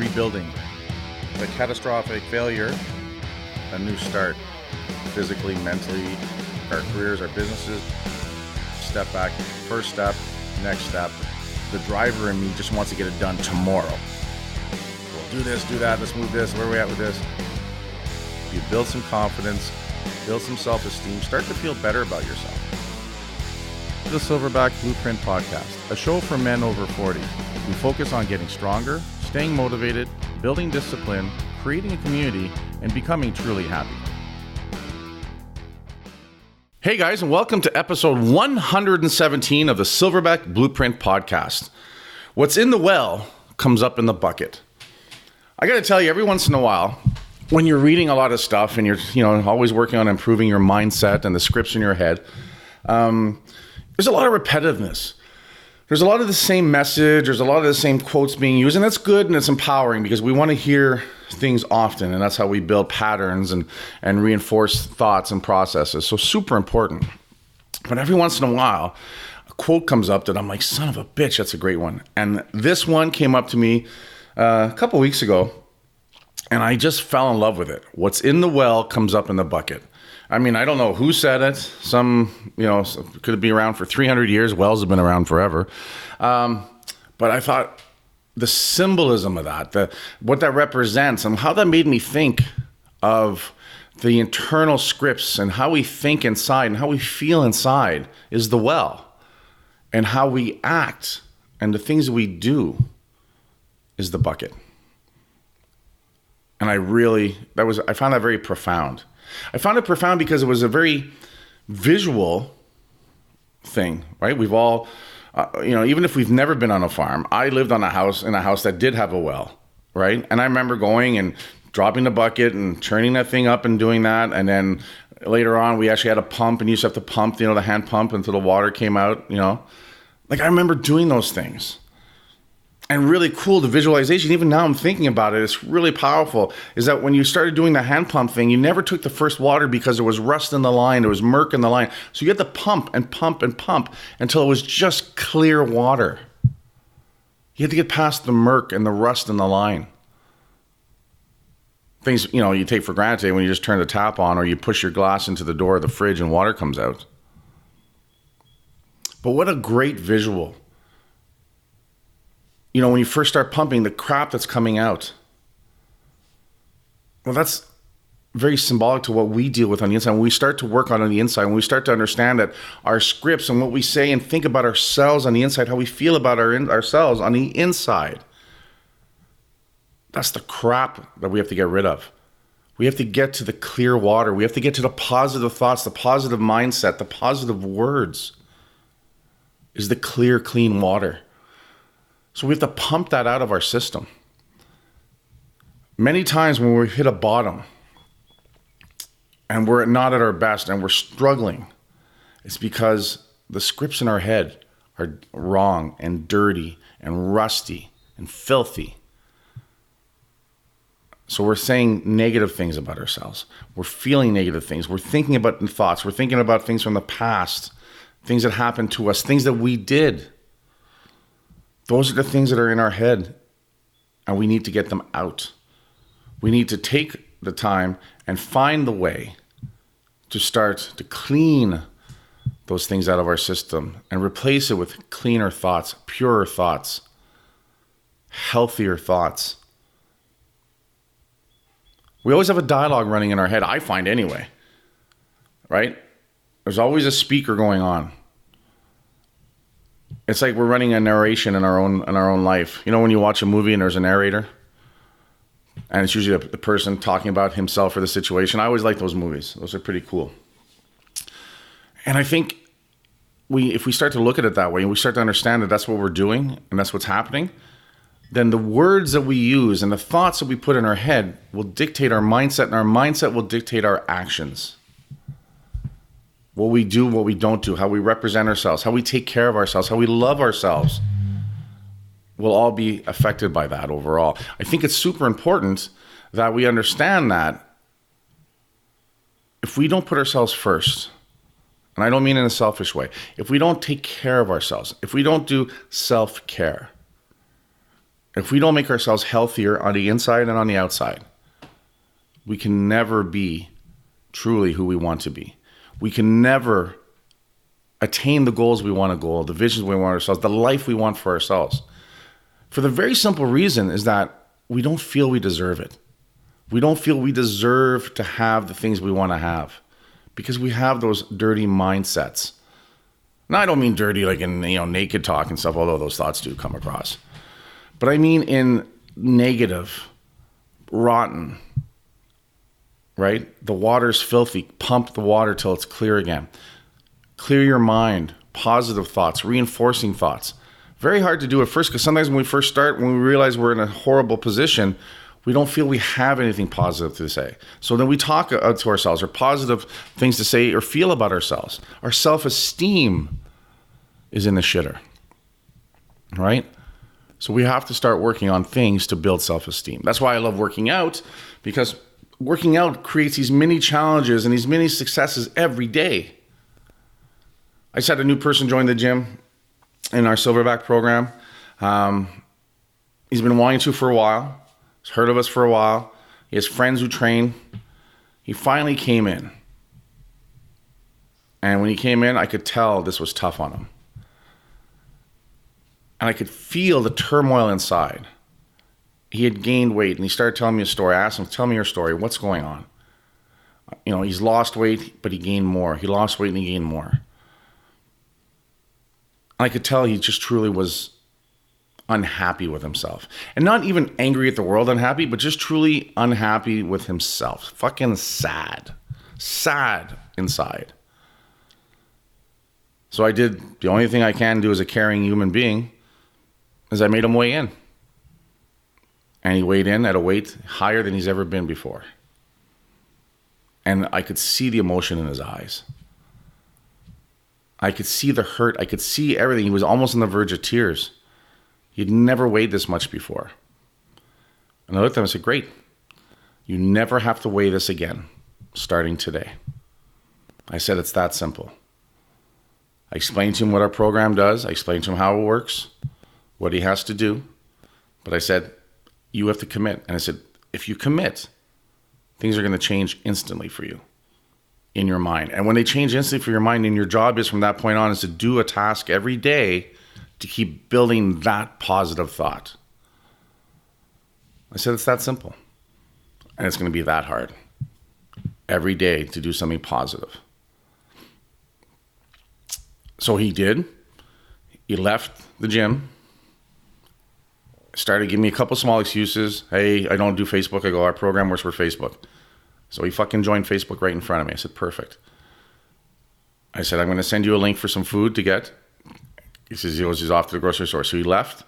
rebuilding. The catastrophic failure, a new start. Physically, mentally, our careers, our businesses. Step back, first step, next step. The driver in me just wants to get it done tomorrow. We'll do this, do that, let's move this, where are we at with this? You build some confidence, build some self-esteem, start to feel better about yourself. The Silverback Blueprint Podcast, a show for men over 40. We focus on getting stronger, staying motivated, building discipline, creating a community, and becoming truly happy. Hey guys, and welcome to episode 117 of the Silverback Blueprint Podcast. What's in the well comes up in the bucket. I got to tell you, every once in a while, when you're reading a lot of stuff and you're always working on improving your mindset and the scripts in your head, there's a lot of repetitiveness. There's a lot of the same message. There's a lot of the same quotes being used, and that's good and it's empowering because we want to hear things often, and that's how we build patterns and reinforce thoughts and processes. So super important. But every once in a while, a quote comes up that I'm like, son of a bitch, that's a great one. And this one came up to me a couple weeks ago, and I just fell in love with it. What's in the well comes up in the bucket. I mean, I don't know who said it. Could be around for 300 years. Wells have been around forever. But I thought the symbolism of that, what that represents, and how that made me think of the internal scripts and how we think inside and how we feel inside is the well. And how we act and the things we do is the bucket. And I found that very profound. I found it profound because it was a very visual thing, right? We've all, even if we've never been on a farm, I lived in a house that did have a well, right? And I remember going and dropping the bucket and churning that thing up and doing that. And then later on, we actually had a pump, and you used to have to pump, the hand pump until the water came out, Like I remember doing those things. And really cool, the visualization, even now I'm thinking about it, it's really powerful, is that when you started doing the hand pump thing, you never took the first water because there was rust in the line, there was murk in the line. So you had to pump and pump and pump until it was just clear water. You had to get past the murk and the rust in the line. Things, you take for granted when you just turn the tap on or you push your glass into the door of the fridge and water comes out. But what a great visual. When you first start pumping, the crap that's coming out. Well, that's very symbolic to what we deal with on the inside. When we start to work on the inside, when we start to understand that our scripts and what we say and think about ourselves on the inside, how we feel about ourselves on the inside, that's the crap that we have to get rid of. We have to get to the clear water. We have to get to the positive thoughts, the positive mindset, the positive words is the clear, clean water. So we have to pump that out of our system. Many times when we hit a bottom and we're not at our best and we're struggling, it's because the scripts in our head are wrong and dirty and rusty and filthy. So we're saying negative things about ourselves. We're feeling negative things. We're thinking about thoughts. We're thinking about things from the past, things that happened to us, things that we did. Those are the things that are in our head, and we need to get them out. We need to take the time and find the way to start to clean those things out of our system and replace it with cleaner thoughts, purer thoughts, healthier thoughts. We always have a dialogue running in our head, I find anyway, right? There's always a speaker going on. It's like we're running a narration in our own life. When you watch a movie and there's a narrator, and it's usually the person talking about himself or the situation. I always like those movies. Those are pretty cool. And I think if we start to look at it that way, and we start to understand that that's what we're doing and that's what's happening, then the words that we use and the thoughts that we put in our head will dictate our mindset, and our mindset will dictate our actions. What we do, what we don't do, how we represent ourselves, how we take care of ourselves, how we love ourselves will all be affected by that overall. I think it's super important that we understand that if we don't put ourselves first, and I don't mean in a selfish way, if we don't take care of ourselves, if we don't do self-care, If we don't make ourselves healthier on the inside and on the outside, we can never be truly who we want to be. We can never attain the goals we want to go, the visions we want ourselves, the life we want for ourselves. For the very simple reason is that we don't feel we deserve it. We don't feel we deserve to have the things we want to have because we have those dirty mindsets. Now, I don't mean dirty like in naked talk and stuff, although those thoughts do come across. But I mean in negative, rotten, right? The water's filthy. Pump the water till it's clear again. Clear your mind, positive thoughts, reinforcing thoughts. Very hard to do at first because sometimes when we first start, when we realize we're in a horrible position, we don't feel we have anything positive to say. So then we talk to ourselves or positive things to say or feel about ourselves. Our self-esteem is in the shitter, right? So we have to start working on things to build self-esteem. That's why I love working out, because working out creates these mini challenges and these mini successes every day. I just had a new person join the gym in our Silverback program. He's been wanting to for a while. He's heard of us for a while. He has friends who train. He finally came in. And when he came in, I could tell this was tough on him. And I could feel the turmoil inside. He had gained weight and he started telling me a story. I asked him, tell me your story. What's going on? He's lost weight, but he gained more. He lost weight and he gained more. And I could tell he just truly was unhappy with himself. And not even angry at the world unhappy, but just truly unhappy with himself. Fucking sad. Sad inside. So I did, the only thing I can do as a caring human being is I made him weigh in. And he weighed in at a weight higher than he's ever been before. And I could see the emotion in his eyes. I could see the hurt. I could see everything. He was almost on the verge of tears. He'd never weighed this much before. And I looked at him and said, great. You never have to weigh this again, starting today. I said, it's that simple. I explained to him what our program does. I explained to him how it works, what he has to do. But I said, you have to commit. And I said, if you commit, things are going to change instantly for you in your mind. And when they change instantly for your mind, and your job is from that point on is to do a task every day to keep building that positive thought. I said, it's that simple. And it's going to be that hard every day to do something positive. So he did. He left the gym. Started giving me a couple small excuses. Hey, I don't do Facebook. I go, our program works for Facebook. So he fucking joined Facebook right in front of me. I said, perfect. I said, I'm going to send you a link for some food to get. He says he's off to the grocery store. So he left,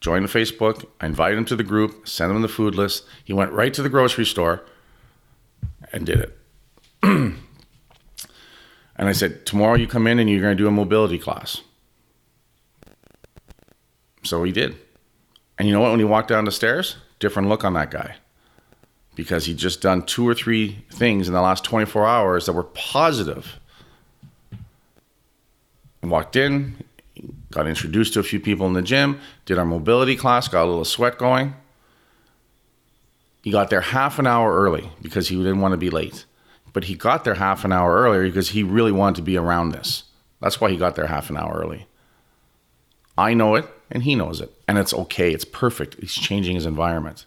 joined the Facebook. I invited him to the group, sent him the food list. He went right to the grocery store and did it. And I said, tomorrow you come in and you're going to do a mobility class. So he did. And you know what? When he walked down the stairs, different look on that guy. Because he'd just done 2 or 3 things in the last 24 hours that were positive. And walked in, got introduced to a few people in the gym, did our mobility class, got a little sweat going. He got there half an hour early because he didn't want to be late. But he got there half an hour earlier because he really wanted to be around this. That's why he got there half an hour early. I know it, and he knows it. And it's okay. It's perfect. He's changing his environment.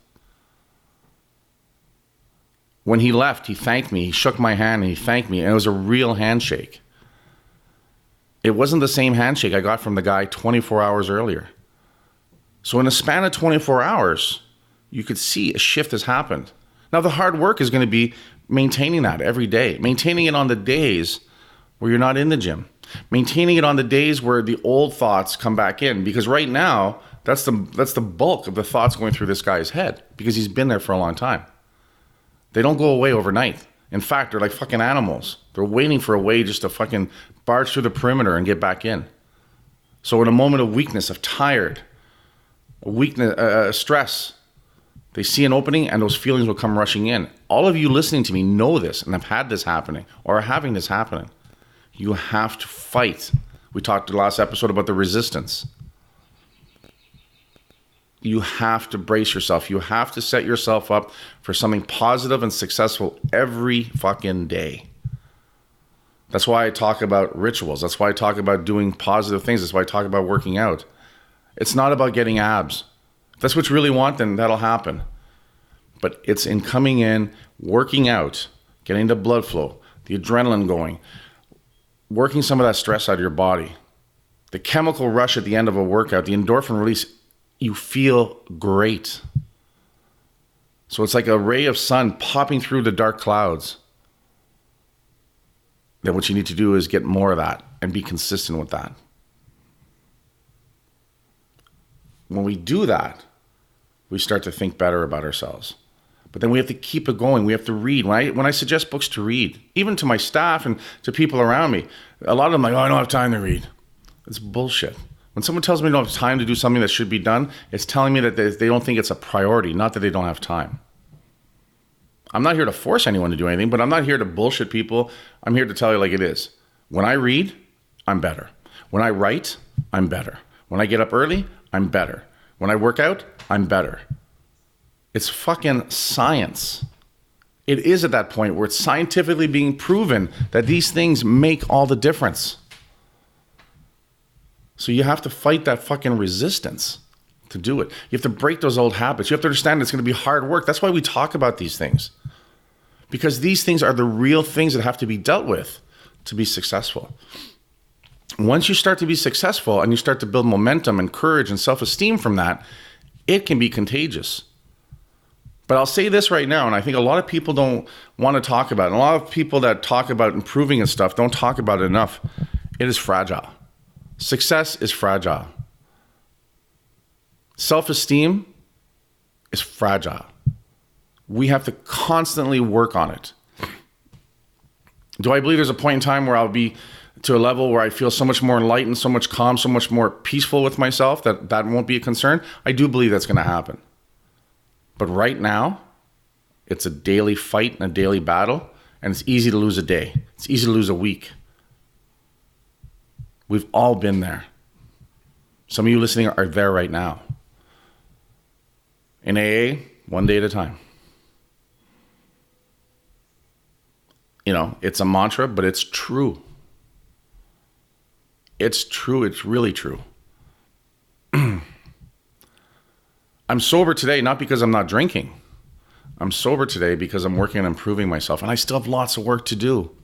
When he left, he thanked me. He shook my hand and he thanked me. And it was a real handshake. It wasn't the same handshake I got from the guy 24 hours earlier. So in a span of 24 hours, you could see a shift has happened. Now, the hard work is going to be maintaining that every day. Maintaining it on the days where you're not in the gym. Maintaining it on the days where the old thoughts come back in. Because right now, that's the bulk of the thoughts going through this guy's head. Because he's been there for a long time. They don't go away overnight. In fact, they're like fucking animals. They're waiting for a way just to fucking barge through the perimeter and get back in. So in a moment of weakness, of tired, stress, they see an opening and those feelings will come rushing in. All of you listening to me know this and have had this happening or are having this happening. You have to fight. We talked in the last episode about the resistance. You have to brace yourself. You have to set yourself up for something positive and successful every fucking day. That's why I talk about rituals. That's why I talk about doing positive things. That's why I talk about working out. It's not about getting abs. If that's what you really want, then that'll happen. But it's in coming in, working out, getting the blood flow, the adrenaline going, working some of that stress out of your body. The chemical rush at the end of a workout, the endorphin release, you feel great. So it's like a ray of sun popping through the dark clouds. Then what you need to do is get more of that and be consistent with that. When we do that, we start to think better about ourselves. But then we have to keep it going. We have to read. When I suggest books to read, even to my staff and to people around me, a lot of them are like, oh, I don't have time to read. It's bullshit. When someone tells me they don't have time to do something that should be done, it's telling me that they don't think it's a priority, not that they don't have time. I'm not here to force anyone to do anything, but I'm not here to bullshit people. I'm here to tell you like it is. When I read, I'm better. When I write, I'm better. When I get up early, I'm better. When I work out, I'm better. It's fucking science. It is at that point where it's scientifically being proven that these things make all the difference. So you have to fight that fucking resistance to do it. You have to break those old habits. You have to understand it's going to be hard work. That's why we talk about these things. Because these things are the real things that have to be dealt with to be successful. Once you start to be successful and you start to build momentum and courage and self-esteem from that, it can be contagious. But I'll say this right now, and I think a lot of people don't want to talk about it. And a lot of people that talk about improving and stuff don't talk about it enough. It is fragile. Success is fragile. Self-esteem is fragile. We have to constantly work on it. Do I believe there's a point in time where I'll be to a level where I feel so much more enlightened, so much calm, so much more peaceful with myself that won't be a concern? I do believe that's going to happen. But right now, it's a daily fight and a daily battle, and it's easy to lose a day. It's easy to lose a week. We've all been there. Some of you listening are there right now. In AA, one day at a time. You know, it's a mantra, but it's true. It's true. It's really true. I'm sober today, not because I'm not drinking. I'm sober today because I'm working on improving myself. And I still have lots of work to do.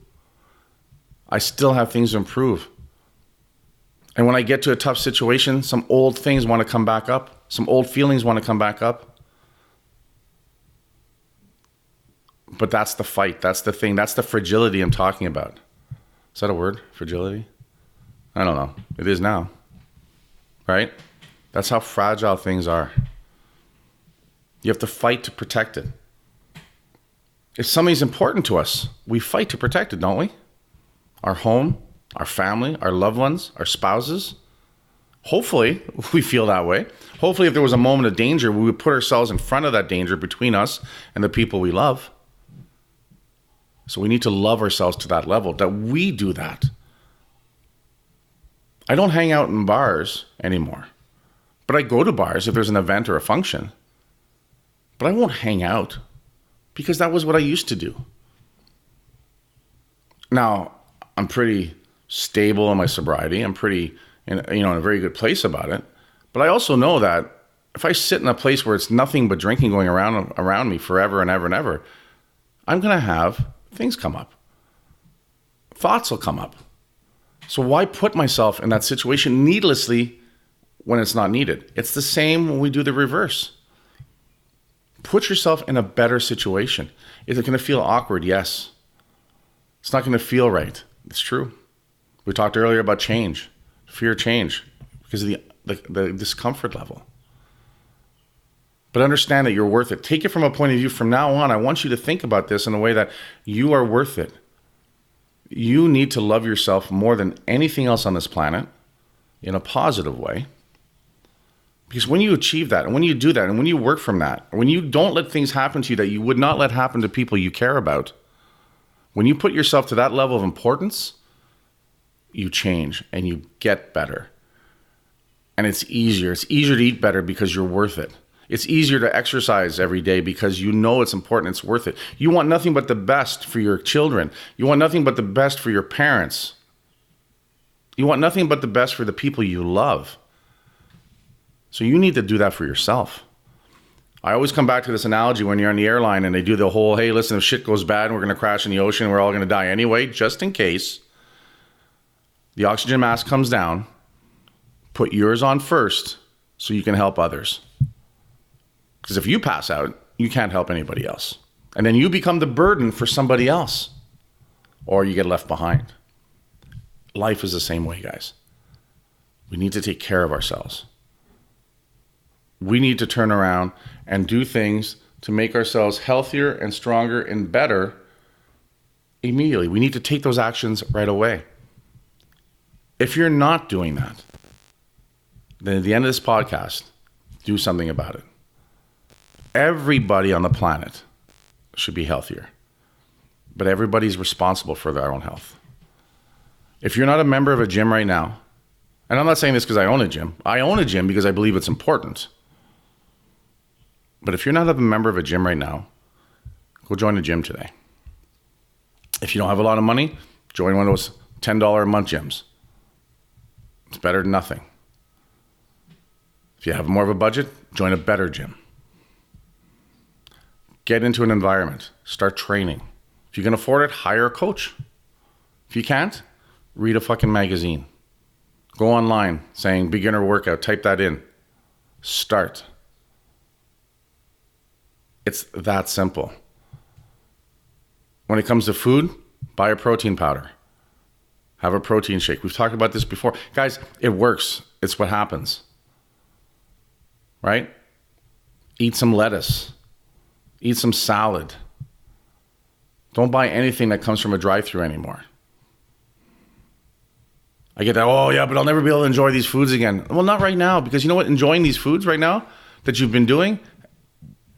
I still have things to improve. And when I get to a tough situation, some old things want to come back up. Some old feelings want to come back up. But that's the fight. That's the thing. That's the fragility I'm talking about. Is that a word? Fragility? I don't know. It is now. Right? That's how fragile things are. You have to fight to protect it. If something's important to us, we fight to protect it, don't we? Our home, our family, our loved ones, our spouses. Hopefully, we feel that way. Hopefully, if there was a moment of danger, we would put ourselves in front of that danger between us and the people we love. So we need to love ourselves to that level, that we do that. I don't hang out in bars anymore, but I go to bars if there's an event or a function. But I won't hang out because that was what I used to do. Now, I'm pretty stable in my sobriety. I'm pretty, in a very good place about it. But I also know that if I sit in a place where it's nothing but drinking going around me forever and ever and ever, I'm going to have things come up. Thoughts will come up. So why put myself in that situation needlessly when it's not needed? It's the same when we do the reverse. Put yourself in a better situation. Is it going to feel awkward? Yes. It's not going to feel right. It's true. We talked earlier about change, fear change, because of the discomfort level. But understand that you're worth it. Take it from a point of view from now on. I want you to think about this in a way that you are worth it. You need to love yourself more than anything else on this planet in a positive way. Because when you achieve that, and when you do that, and when you work from that, when you don't let things happen to you that you would not let happen to people you care about, when you put yourself to that level of importance, you change and you get better. And it's easier. It's easier to eat better because you're worth it. It's easier to exercise every day because you know it's important. It's worth it. You want nothing but the best for your children. You want nothing but the best for your parents. You want nothing but the best for the people you love. So you need to do that for yourself. I always come back to this analogy when you're on the airline and they do the whole, hey, listen, if shit goes bad and we're going to crash in the ocean, we're all going to die anyway, just in case. The oxygen mask comes down. Put yours on first so you can help others. Because if you pass out, you can't help anybody else. And then you become the burden for somebody else. Or you get left behind. Life is the same way, guys. We need to take care of ourselves. We need to turn around and do things to make ourselves healthier and stronger and better immediately. We need to take those actions right away. If you're not doing that, then at the end of this podcast, do something about it. Everybody on the planet should be healthier, but everybody's responsible for their own health. If you're not a member of a gym right now, and I'm not saying this because I own a gym. I own a gym because I believe it's important. But if you're not a member of a gym right now, go join a gym today. If you don't have a lot of money, join one of those $10 a month gyms. It's better than nothing. If you have more of a budget, join a better gym. Get into an environment. Start training. If you can afford it, hire a coach. If you can't, read a fucking magazine. Go online saying beginner workout. Type that in. Start. It's that simple. When it comes to food, buy a protein powder. Have a protein shake. We've talked about this before. Guys, it works. It's what happens. Right? Eat some lettuce. Eat some salad. Don't buy anything that comes from a drive-thru anymore. I get that, oh yeah, but I'll never be able to enjoy these foods again. Well, not right now, because you know what? Enjoying these foods right now that you've been doing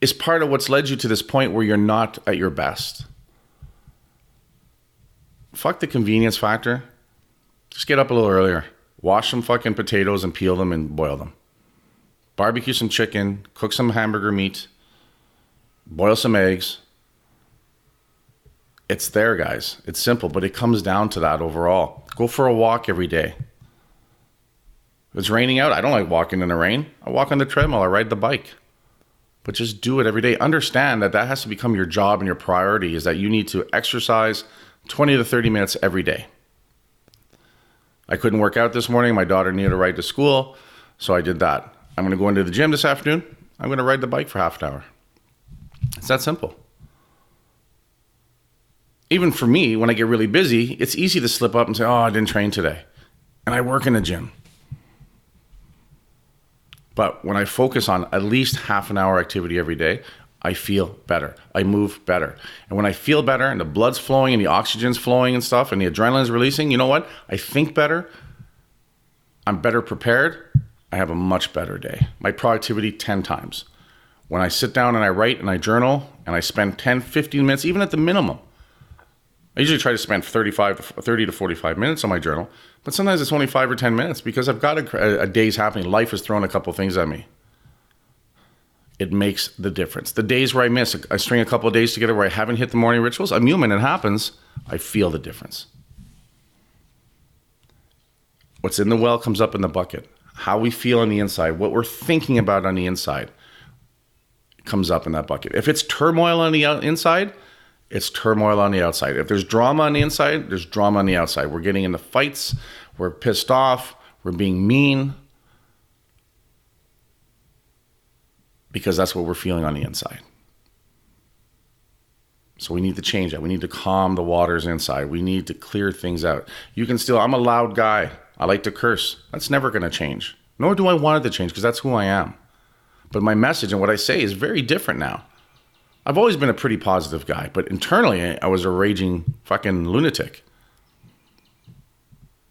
is part of what's led you to this point where you're not at your best. Fuck the convenience factor. Just get up a little earlier. Wash some fucking potatoes and peel them and boil them. Barbecue some chicken, cook some hamburger meat, boil some eggs. It's there, guys. It's simple, but it comes down to that overall. Go for a walk every day. If it's raining out, I don't like walking in the rain. I walk on the treadmill, I ride the bike. But just do it every day. Understand that that has to become your job and your priority, is that you need to exercise 20 to 30 minutes every day. I couldn't work out this morning. My daughter needed a ride to school, so I did that. I'm going to go into the gym this afternoon. I'm going to ride the bike for half an hour. It's that simple. Even for me, when I get really busy, it's easy to slip up and say, oh, I didn't train today. And I work in the gym. But when I focus on at least half an hour activity every day, I feel better. I move better. And when I feel better and the blood's flowing and the oxygen's flowing and stuff and the adrenaline's releasing, you know what? I think better. I'm better prepared. I have a much better day. My productivity 10 times. When I sit down and I write and I journal and I spend 10, 15 minutes, even at the minimum. I usually try to spend 30 to 45 minutes on my journal, but sometimes it's only 5 or 10 minutes because I've got a day's happening. Life has thrown a couple things at me. It makes the difference. The days where I miss, I string a couple of days together where I haven't hit the morning rituals, I'm human, it happens. I feel the difference. What's in the well comes up in the bucket. How we feel on the inside, what we're thinking about on the inside comes up in that bucket. If it's turmoil on the inside, it's turmoil on the outside. If there's drama on the inside, there's drama on the outside. We're getting into fights. We're pissed off. We're being mean. Because that's what we're feeling on the inside. So we need to change that. We need to calm the waters inside. We need to clear things out. I'm a loud guy. I like to curse. That's never going to change. Nor do I want it to change because that's who I am. But my message and what I say is very different now. I've always been a pretty positive guy, but internally I was a raging fucking lunatic.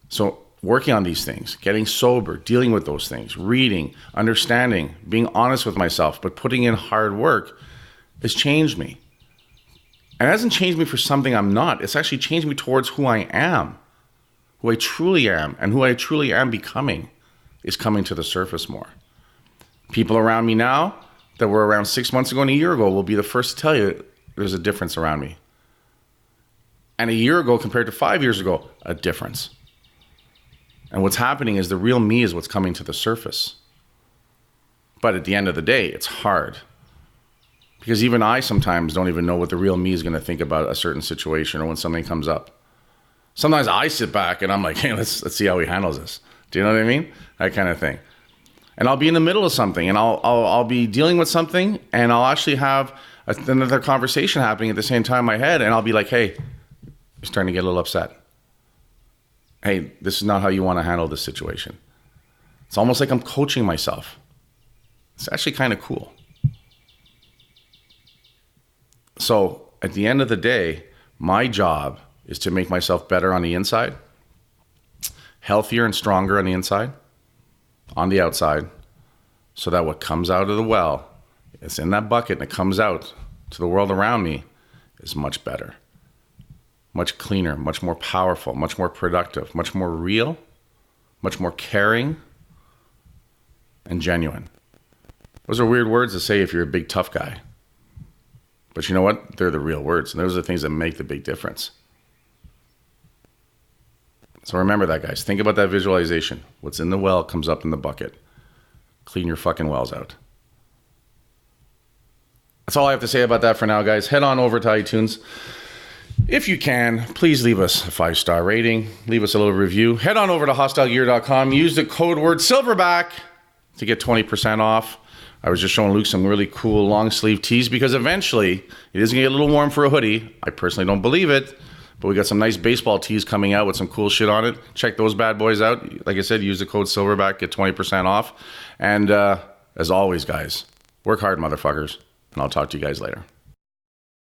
So working on these things, getting sober, dealing with those things, reading, understanding, being honest with myself, but putting in hard work has changed me. And it hasn't changed me for something I'm not. It's actually changed me towards who I am, who I truly am, and who I truly am becoming. is coming to the surface more. People around me now that were around 6 months ago and a year ago will be the first to tell you there's a difference around me. And a year ago compared to 5 years ago, a difference. And what's happening is the real me is what's coming to the surface. But at the end of the day, it's hard. Because even I sometimes don't even know what the real me is going to think about a certain situation or when something comes up. Sometimes I sit back and I'm like, hey, let's see how he handles this. Do you know what I mean? That kind of thing. And I'll be in the middle of something and I'll be dealing with something and I'll actually have another conversation happening at the same time in my head and I'll be like, hey, you're starting to get a little upset. Hey, this is not how you want to handle this situation. It's almost like I'm coaching myself. It's actually kind of cool. So at the end of the day, my job is to make myself better on the inside, healthier and stronger on the inside, on the outside, so that what comes out of the well, it's in that bucket and it comes out to the world around me, is much better, much cleaner, much more powerful, much more productive, much more real, much more caring, and genuine. Those are weird words to say if you're a big tough guy. But you know what? They're the real words. And those are the things that make the big difference. So remember that, guys. Think about that visualization. What's in the well comes up in the bucket. Clean your fucking wells out. That's all I have to say about that for now, guys. Head on over to iTunes. If you can, please leave us a 5-star rating. Leave us a little review. Head on over to hostilegear.com. Use the code word Silverback to get 20% off. I was just showing Luke some really cool long sleeve tees because eventually it is going to get a little warm for a hoodie. I personally don't believe it, but we got some nice baseball tees coming out with some cool shit on it. Check those bad boys out. Like I said, use the code Silverback, get 20% off. And as always, guys, work hard, motherfuckers. And I'll talk to you guys later.